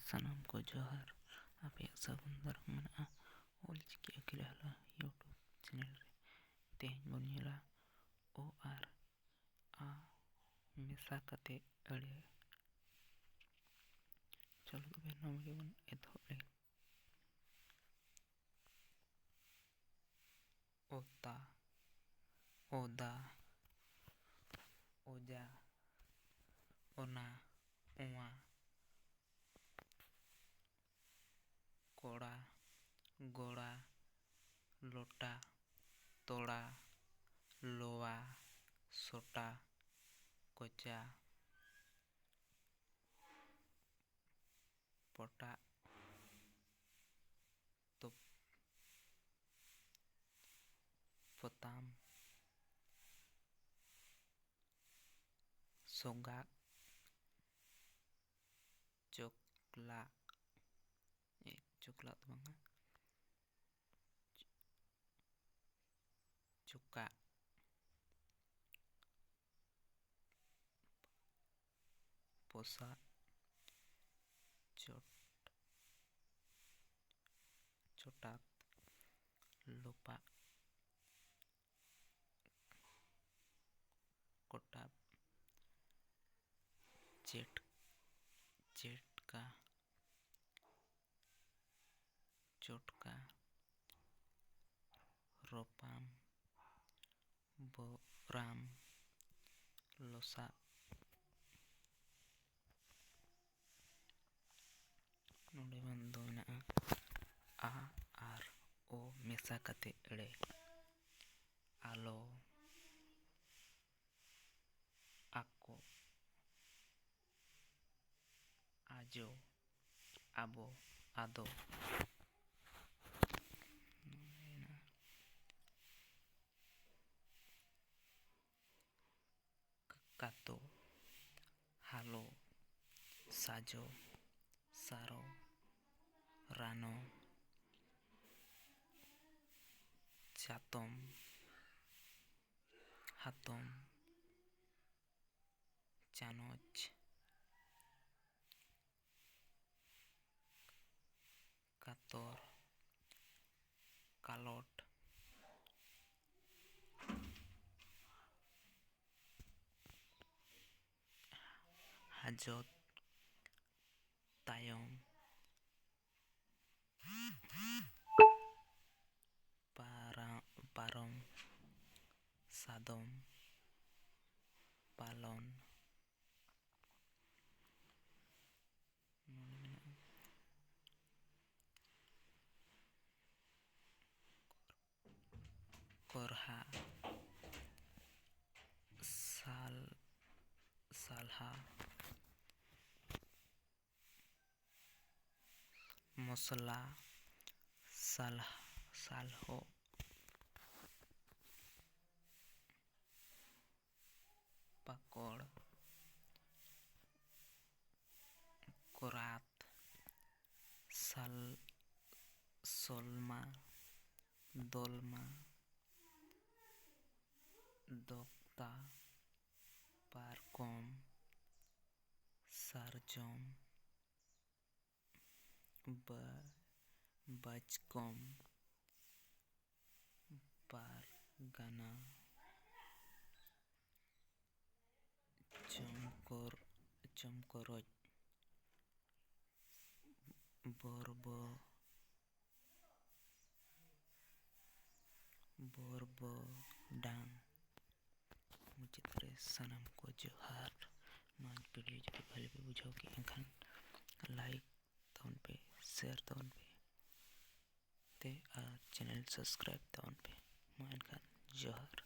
ᱥᱟᱱᱟᱢ ᱠᱚ ᱡᱚᱦᱟᱨ᱾ ᱟᱯᱮᱭᱟᱜ ᱥᱟᱹᱜᱩᱱ ᱫᱟᱨᱟᱢ ᱢᱮᱱᱟᱜᱼᱟ ᱚᱞᱪᱤᱠᱤ ᱟᱹᱠᱤᱞ ᱟᱦᱞᱟ ᱤᱭᱩᱴᱩᱵᱽ ᱪᱮᱱᱮᱞ ᱨᱮ᱾ ᱛᱮᱦᱮᱧ ᱵᱚᱱ ᱧᱮᱞᱟ ᱚ ᱟᱨ ᱟ ᱢᱮᱥᱟ ᱠᱟᱛᱮ ᱟᱹᱲᱟᱹ᱾ ᱪᱚᱞᱚ ᱛᱚᱵᱮ ᱱᱚᱣᱟ ᱜᱮᱵᱚᱱ ᱮᱛᱚᱦᱚᱵ ᱞᱮᱜᱮ᱾ ᱚᱛᱟ, ᱚᱫᱟ, ᱚᱡᱟ, ᱚᱱᱟ, ᱚᱣᱟ, ᱠᱚᱲᱟ, ᱜᱚᱲᱟ, ᱞᱚᱴᱟ, ᱛᱚᱲᱟ, ᱞᱚᱣᱟ, ᱥᱚᱴᱟ, ᱠᱚᱪᱟ, ᱯᱚᱴᱟᱜ, ᱯᱚᱛᱟᱢ, ᱥᱚᱜᱟᱜ, ᱪᱚᱠᱞᱟᱜ ᱫᱚ ᱵᱟᱝᱟ, ᱪᱚᱠᱟᱜ, ᱯᱚᱥᱟᱜ, ᱪᱚᱴᱟᱛ, ᱞᱚᱯᱟᱜ, ᱠᱚᱴᱟᱵ, ᱪᱮᱴᱠᱟ, ᱪᱚᱴᱠᱟ, ᱨᱚᱯᱟᱢ, ᱵᱚᱨᱟᱢ, ᱞᱚᱥᱟᱜ, ᱱᱚᱰᱮ ᱫᱚ ᱢᱮᱱᱟᱜᱼᱟ ᱟ ᱟᱨ ᱚ ᱢᱮᱥᱟ ᱠᱟᱛᱮ ᱟᱹᱲᱟᱹ᱾ ᱟᱞᱚ, ᱟᱠᱚ, ᱟᱡᱚ, ᱟᱵᱚ, ᱟᱫᱚ, ᱠᱟᱛᱚ, ᱦᱟᱞᱚ, ᱥᱟᱡᱚ, ᱥᱟᱨᱚ, ᱨᱟᱱᱚ, ᱪᱟᱛᱚᱢ, ᱦᱟᱛᱚᱢ, ᱪᱟᱱᱚᱪ, ᱠᱟᱛᱚᱨ, ᱠᱟᱞᱚᱴ, ᱦᱟᱡᱚᱛ, ᱛᱟᱭᱚᱢ, ᱯᱟᱨᱚᱢ, ᱥᱟᱫᱚᱢ, ᱯᱟᱞᱚᱱ, ᱠᱚᱨᱦᱟ, ᱥᱟᱞᱦᱟ, ᱢᱚᱥᱞᱟ, ᱥᱟᱞᱦᱚ, ᱯᱟᱠᱚᱲ, ᱠᱚᱨᱟᱛ, ᱥᱚᱞᱢᱟ, ᱫᱚᱞᱢᱟ, ᱫᱚᱠᱛᱟ, ᱯᱟᱨᱠᱚᱢ, ᱥᱟᱨᱡᱚᱢ, ᱵᱟᱪᱠᱚᱢ, ᱯᱟᱨᱜᱟᱱᱟ, ᱪᱚᱢᱠᱚᱨᱚᱪ, ᱵᱚᱨᱵᱚᱰᱟᱝ᱾ ᱢᱩᱪᱟᱹᱫ ᱨᱮ ᱥᱟᱱᱟᱢ ᱠᱚ ᱡᱚᱦᱟᱨ᱾ ᱱᱚᱣᱟ ᱵᱷᱤᱰᱤᱭᱳ ᱡᱩᱫᱤ ᱵᱷᱟᱹᱞᱤ ᱯᱮ ᱵᱩᱡᱷᱟᱹᱣ ᱠᱮᱫ ᱮᱱᱠᱷᱟᱱ ᱞᱟᱭᱤᱠ ᱛᱟᱵᱚᱱ ᱯᱮ, ᱥᱮᱭᱟᱨ ᱛᱟᱵᱚᱱ ᱯᱮ, ᱟᱨ ᱪᱮᱱᱮᱞ ᱥᱟᱵᱥᱠᱨᱟᱭᱤᱵ ᱛᱟᱵᱚᱱ ᱯᱮ᱾ ᱢᱟ ᱮᱱᱠᱷᱟᱱ ᱡᱚᱦᱟᱨ᱾